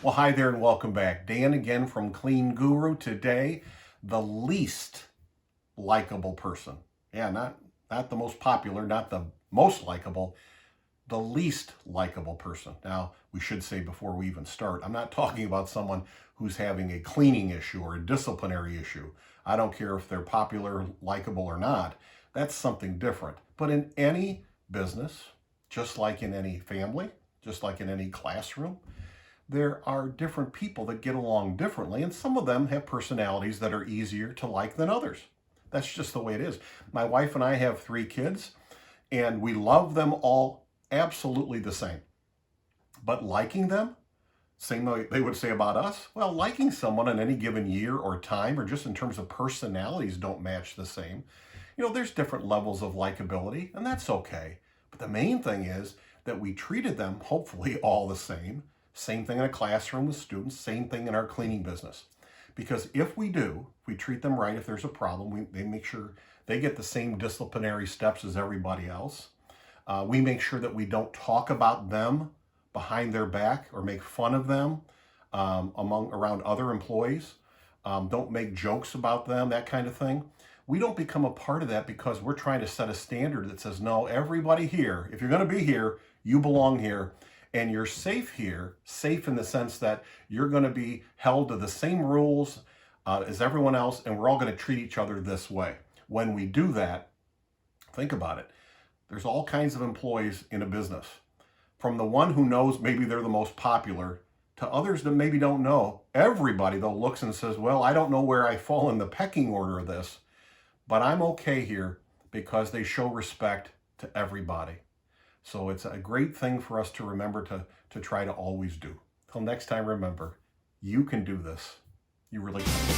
Well, hi there and welcome back. Dan again from Clean Guru. Today, the least likable person. Yeah, not the most popular, not the most likable, the least likable person. Now, we should say before we even start, I'm not talking about someone who's having a cleaning issue or a disciplinary issue. I don't care if they're popular, likable or not. That's something different. But in any business, just like in any family, just like in any classroom, there are different people that get along differently, and some of them have personalities that are easier to like than others. That's just the way it is. My wife and I have 3 kids, and we love them all absolutely the same. But liking them, same way they would say about us, well, liking someone in any given year or time, or just in terms of personalities, don't match the same. There's different levels of likability, and that's okay. But the main thing is that we treated them, hopefully, all the same. Same thing in a classroom with students, same thing in our cleaning business. Because if we treat them right, if there's a problem, they make sure they get the same disciplinary steps as everybody else. We make sure that we don't talk about them behind their back or make fun of them around other employees. Don't make jokes about them, that kind of thing. We don't become a part of that because we're trying to set a standard that says, no, everybody here, if you're going to be here, you belong here. And you're safe here, safe in the sense that you're going to be held to the same rules as everyone else, and we're all going to treat each other this way. When we do that, think about it. There's all kinds of employees in a business. From the one who knows maybe they're the most popular to others that maybe don't know. Everybody, though, looks and says, well, I don't know where I fall in the pecking order of this, but I'm okay here because they show respect to everybody. So it's a great thing for us to remember to try to always do. Till next time, remember, you can do this. You really can.